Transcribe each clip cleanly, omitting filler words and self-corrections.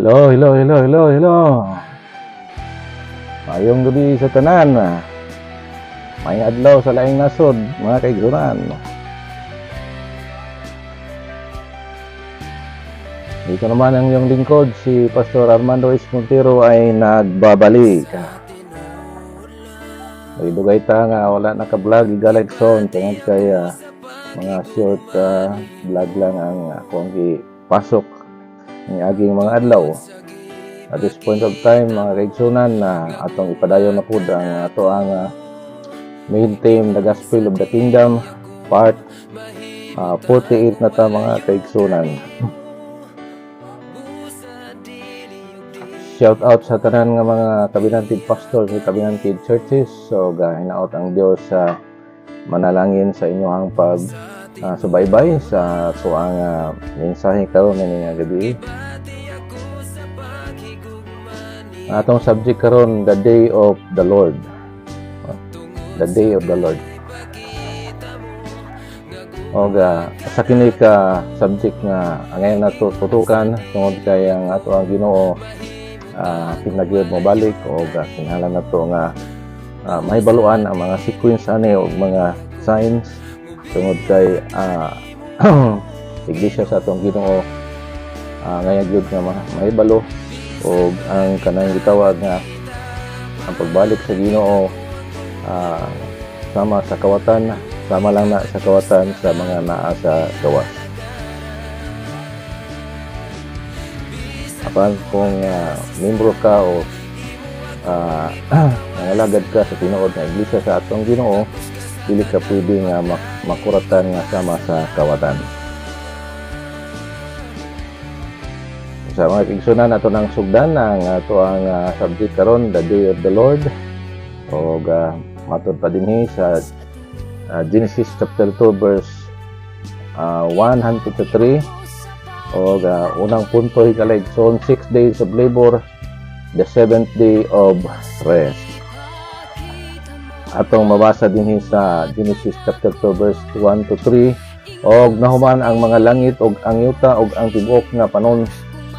Hello, hello, hello, hello, hello. Mayong gabi sa tanan. May adlaw sa laing nasod, mga kaigsunan. Dito naman ang iyong lingkod, si Pastor Armando S. Montero ay nagbabalik. May dugay ta nga wala naka-vlog, igalit son, tungod kay mga short vlog lang ang akong ipasok ng aging mga adlaw. At this point of time, mga kaigsunan, na atong ipadayon na po ang ato ang main theme, The Gospel of the Kingdom, part 48 na ta, mga kaigsunan. Shout out sa tanan nga mga kabinantid pastors sa kabinantid churches. So hinaot ang Dios sa manalangin sa inyong pag subaybay sa tuang mensahe karon nga gabi. Atong subject karon, the day of the Lord. The day of the Lord. Og sa kini ka subject nga ngayon nato tutukan tungod kay ang ato ang Ginoo pinagyod mo balik o kinahanglan nato nga mahibaluan ang mga sequence ani o mga signs tungod kay iglesia sa atong Ginoo ngayon gyud nga mahibalo o ang kanang gitawag nga ang pagbalik sa Ginoo sama sa kawatan, sama lang na sa kawatan sa mga naa sa gawas. Apan kung membro ka o nangalagad ka sa tinuod na iglesia sa atong Ginoo, dili ka pwede nga makuratan nga sama sa kawatan. Sa mga kaigsunan nato ng sugdan ang ato ang subject karon, the day of the Lord. O matod pa dinhi sa Genesis chapter 2 verse 1 hangtod sa 3. O unang punto hikaligson, 6 days of labor, the 7th day of rest. Atong mabasa dinhi sa Genesis chapter 2 verse 1 to 3. Og nahuman ang mga langit og ang yuta og ang tibuok nga panon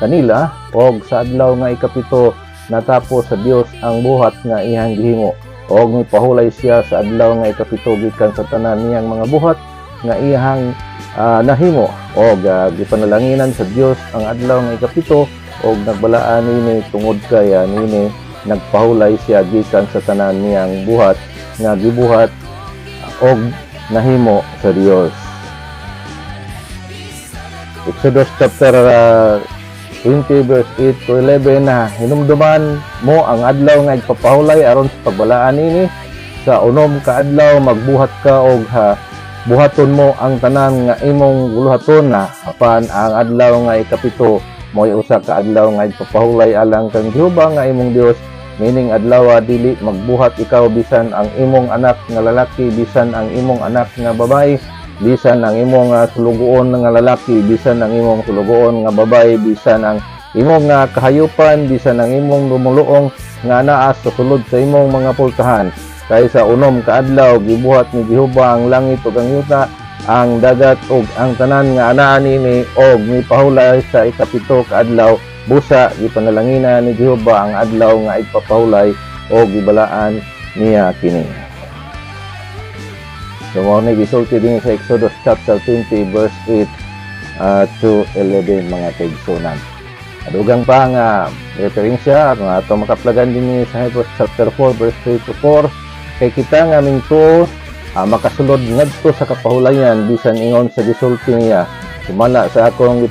kanila, og sa adlaw nga ikapito natapos sa Dios ang buhat nga iyang gihimo, og mipahulay siya sa adlaw nga ikapito gikan sa tanan niyang mga buhat nga iyang nahimo, og gipanalanginan sa Dios ang adlaw nga ikapito, og nagbalaan nini tungod kay nini nagpahulay siya gikan sa tanan niyang buhat nga gibuhat og nahimo sa Dios. Exodus chapter 20 verse 8 to 11 na hinumduman mo ang adlaw nga igpapahulay aron sa pagbalaan nini sa unom ka adlaw magbuhat ka og buhaton mo ang tanan nga imong guluhaton na apan ang adlaw nga ikapito mo'y usa ka adlaw nga igpapahulay alang kang Jehova nga imong Dios, meaning adlaw dili magbuhat ikaw bisan ang imong anak nga lalaki bisan ang imong anak nga babae, bisan ang imong sulugoon nga lalaki, bisan ang imong sulugoon nga babae, bisan ang imong kahayupan, bisan ang imong lumuluong nga anaa sa sulod sa imong mga pultahan. Kay sa unom ka adlaw gibuhat ni Jehova ang langit ug ang yuta, ang dagat ug ang tanan nga anaa nini, og mipahulay sa ikapito ka adlaw busa gipanalangina ni Jehova ang adlaw nga igpapahulay og gibalaan niya kini. So, muna gisulti din sa Exodus chapter 20 verse 8 to 11, mga kaigsunan. Adugang pa nga referensya nga ito makaplagan din sa Hebrews chapter 4 verse 3 to 4. Kay kita nga minto makasulod ngadto sa kapahulayan bisan ingon sa gisulti niya, sumala sa akong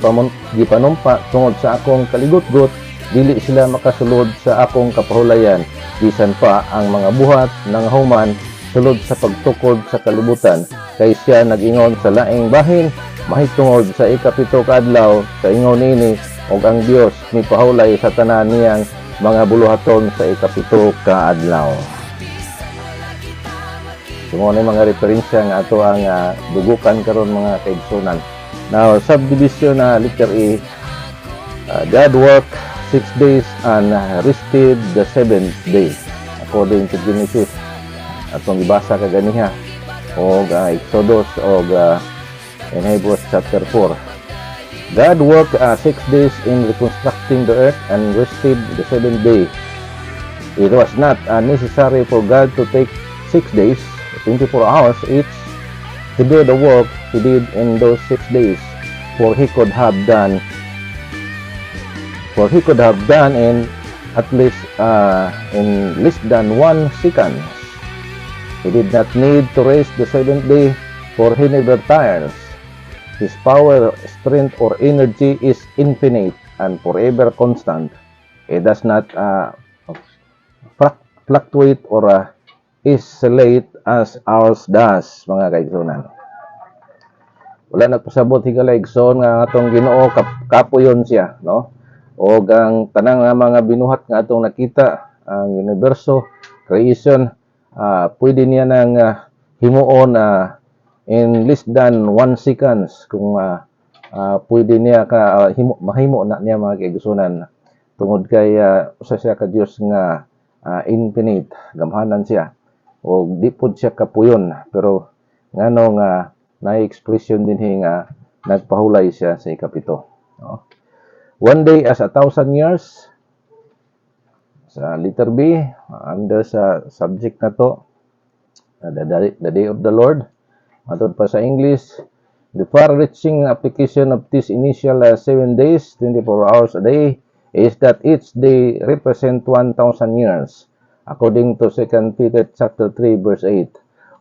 gipanumpa tungod sa akong kaligot-got, dili sila makasulod sa akong kapahulayan bisan pa ang mga buhat ng human sulod sa pagtukod sa kalibutan. Kay siya nag-ingon sa laing bahin mahitungod sa ikapito ka adlaw sa ingon ini, og ang Dios mipahulay sa tanan niyang mga buluhaton sa ikapito ka adlaw. Sumo ni mga referensya nga ato ang dugukan karon, mga kaigsunan. Now, subdivision na letter A, God worked 6 days and rested the 7th day according to Genesis. Atong ibasa kaganiha og Exodus og in Hebrews chapter 4. God worked 6 days in reconstructing creating the earth and rested the seventh day. It was not necessary for God to take 6 days, 24 hours each, to do the work he did in those 6 days, for he could have done in at least in less than 1 second. He did not need to rest the seventh day, for he never tires. His power, strength, or energy is infinite and forever constant. It does not fluctuate or isolate as ours does, mga kaigsunan. Wala nagpasabot higala igsoon nga atong Ginoo kapuyon siya, no? O ang tanang nga mga binuhat nga atong nakita, ang universo, creation, pwede niya nang himuon in less than 1 seconds kung pwede niya mahimo na niya mga kaigsunan tungod kay usa siya ka Dios nga infinite, gamhanan siya o di pud siya kapuyon, pero ngano nga na-expression din nga nagpahulay siya sa ikapito, no? 1 day as 1,000 years. Sa letter B, under sa subject na to, the day of the Lord. Matod pa sa English, the far-reaching application of this initial 7 days, 24 hours a day, is that each day represent 1,000 years. According to 2 Peter chapter 3 verse 8.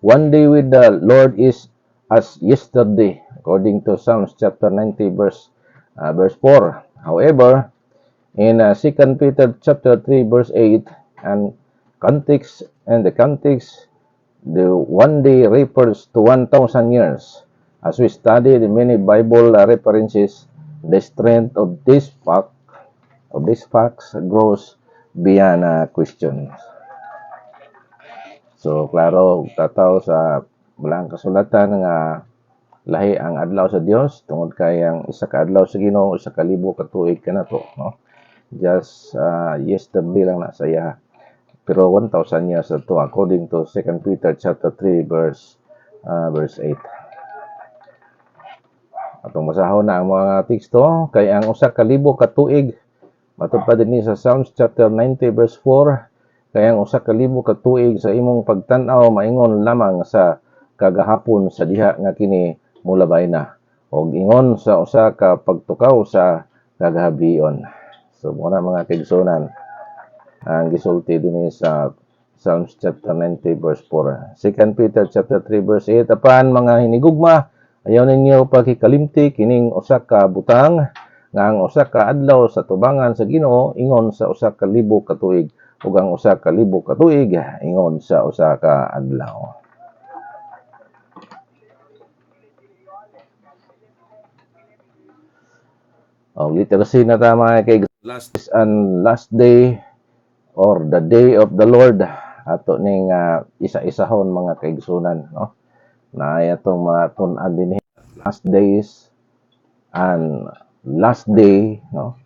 1 day with the Lord is as yesterday, according to Psalms chapter 90 verse 4. However, in 2 Peter chapter 3 verse 8 and the context, the 1 day refers to 1,000 years. As we study the many Bible references, the strength of these facts grows beyond questions. So, klaro, tataw sa walang kasulatan nga lahi ang adlaw sa Dios tungod kay ang isa ka adlaw sa Ginoo, isa ka libo ka tuig kanato, no? Just yesterday lang na saya. Pero 1,000 years na to, according to 2 Peter chapter 3 verse 8. Atong masahon na ang mga teksto kay ang usa ka libo ka tuig matud pa dinhi sa Psalms chapter 90 verse 4, kay ang usa ka libo ka tuig sa imong pagtan-aw maingon lamang sa kagahapon sa diha nga kini mulabay na, og ingon sa usa ka pagtukaw sa kagahabion. So muna mga kaigsunan ang gisulti dinhi sa Psalms chapter 90 verse 4. 2 Peter chapter 3 verse 8, apan mga hinigugma, ayaw ninyo pagkikalimti kining usa ka butang nga ang usa ka adlaw sa tubangan sa Ginoo ingon sa usa ka libo ka tuig, ug ang usa ka libo ka tuig ingon sa usa ka adlaw. Literacy na ta mga kay last day or the day of the Lord ato ning isa-isahon mga kaigsunan, no? Na atong matun-an din last days and last day, no?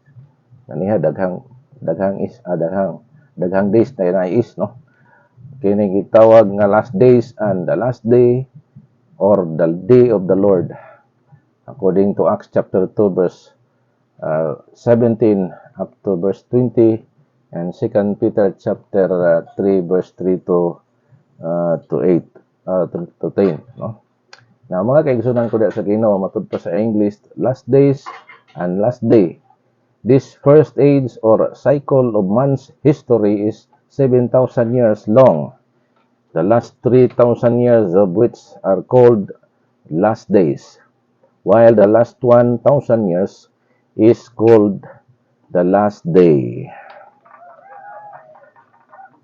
Kaniha daghang days na is, no? Kini gitawag nga last days and the last day or the day of the Lord, according to Acts chapter 2 verse 17 up to verse 20 and 2 Peter chapter 3 verse 3 to 8 to 10, no? Na mga kaigsunan ko sa Ginoo matud pa sa English, last days and last day. This first age or cycle of man's history is 7,000 years long. The last 3,000 years of which are called last days, while the last 1,000 years is called the last day.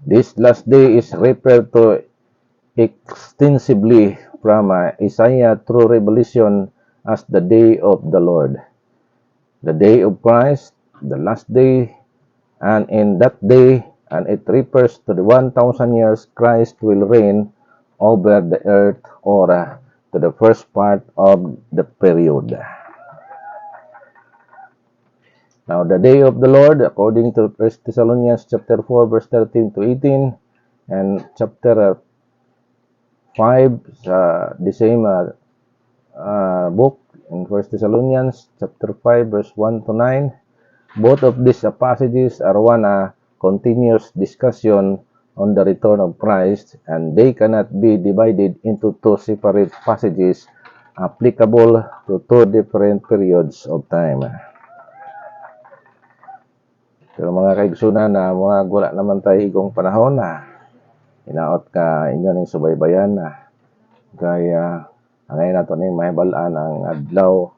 This last day is referred to extensively from Isaiah through Revelation as the day of the Lord, the day of Christ, the last day, and in that day, and it refers to the 1,000 years Christ will reign over the earth, or to the first part of the period. Now, the day of the Lord, according to 1 Thessalonians chapter 4, verse 13 to 18, and chapter 5, the same book, in 1 Thessalonians chapter 5, verse 1 to 9, Both of these passages are one continuous discussion on the return of Christ, and they cannot be divided into two separate passages applicable to two different periods of time. Pero mga kaigsunan na mga wala naman tayo igong panahon na hinaot ka inyo ning subaybayan na kaya angay nato ning mahibalaan ang adlaw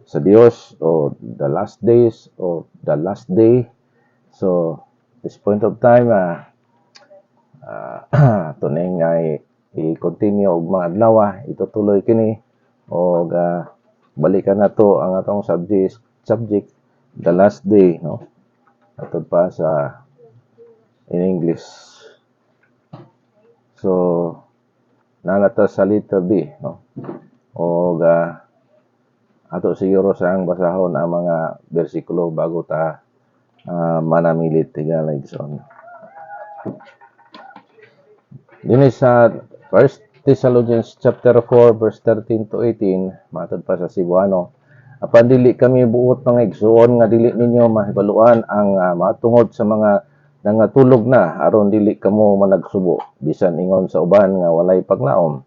sa Dios o the last days o the last day. So this point of time tuning ay i-continue og mga adlaw itutuloy kini og balikan nato ang atong subject the last day, no, ato pa sa in English. So nalata sa letter B, no, og ato siguro sang basahon ang mga bersikulo bago ta manamilit tigala igsoon. Dini sa 1 Thessalonians chapter 4 verse 13 to 18 matod pa sa Cebuano, apan dili kami buot mga igsoon nga dili ninyo mahibaluan ang matungod sa mga nangatulog na aron dili kamo managsubo bisan ingon sa uban nga walay paglaom.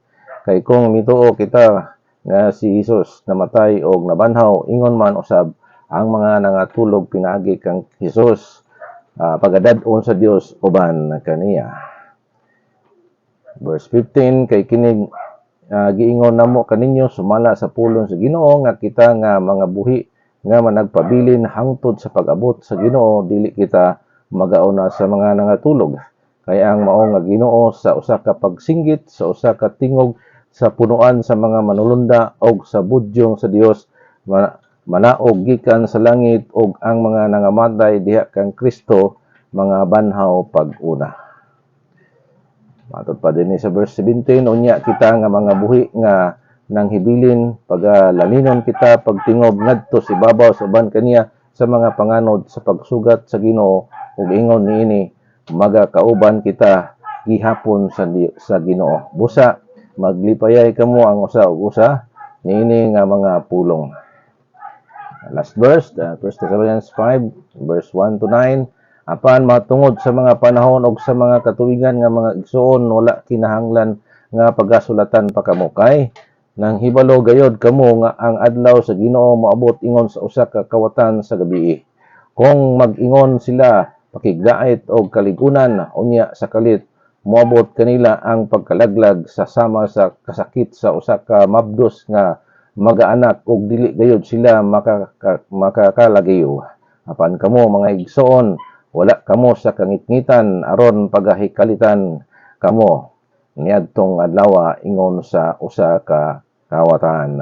Kay kung mituo kita nga si Jesus namatay og nabanhaw, ingon man usab ang mga nangatulog pinaagi kang Jesus pagadad-on sa Dios uban kaniya. Verse 15, kay kinig giingon namo kaninyo sumala sa pulong sa Ginoo nga kita nga mga buhi nga managpabilin hangtod sa pag-abot sa Ginoo, dili kita magauna sa mga nangatulog. Kay ang mao nga Ginoo sa usa ka pagsinggit, sa usa ka tingog, sa punuan sa mga manulunda og sa budyong sa Dios manaog gikan sa langit og ang mga nangamatay diha kang Kristo mga banhaw pag-una. Matod pa din sa verse 17, unya kita nga mga buhi nga nanghibilin pagalalinon kita pagtingob ngadto si babaw sa uban kaniya sa mga panganod sa pagsugat sa Ginoo ug ingon niini magakauban kita gihapon sa Ginoo. Busa maglipayay kamo ang usa ug usa niini nga mga pulong. Last verse, 1 Thessalonians 5 verse 1 to 9, apan matungod sa mga panahon ug sa mga katuigan nga mga igsoon wala kinahanglan nga pagasulatan pa kamo kay nang hibalo gayod kamo nga ang adlaw sa Ginoo moabot ingon sa usa ka kawatan sa gabii. Kung mag-ingon sila pakigdait og kaligunan unya sa kalit moabot kanila ang pagkalaglag sa sama sa kasakit sa usa ka mabdos nga mag-anak ug dili gayud sila makakalagayo. Apan kamo mga igsoon wala kamo sa kangitngitan aron pagahikalitan kamo niadtong adlaw ingon sa usa ka kawatan.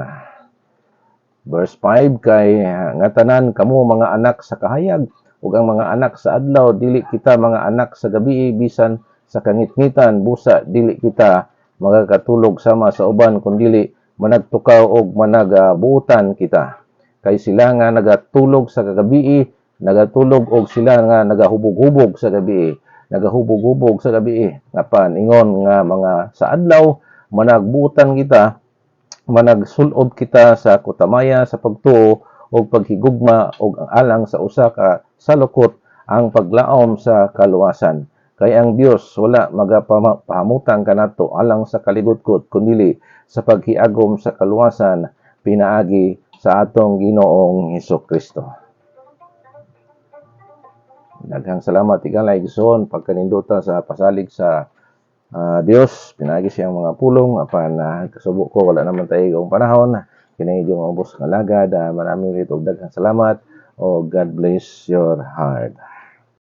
Verse 5, kay nga tanan kamo mga anak sa kahayag ug ang mga anak sa adlaw dili kita mga anak sa gabii bisan sa kangitngitan busa dili kita magakatulog sama sa uban kundili managtukaw og managabuutan kita. Kay sila nga nagatulog sa gabii nagatulog og sila nga nagahubog-hubog sa gabii nagahubog-hubog sa gabii. Ngapan ingon nga mga sa adlaw managbuutan kita managsul-ob kita sa kutamaya sa pagtuo og paghigugma og alang sa usa ka salukot ang paglaom sa kaluwasan. Kay ang Dios wala magapahamutan kanato alang sa kaligudkod kundi sa paghiagom sa kaluwasan pinaagi sa atong Ginoong Hesukristo. Daghang salamat igalay igsoon pagkaninduta sa pasalig sa Dios, pinaagi siyang mga pulong apan kasubo ko wala naman tayo igong panahon kini yung ubos nga lagad. Maraming daghang salamat o God bless your heart.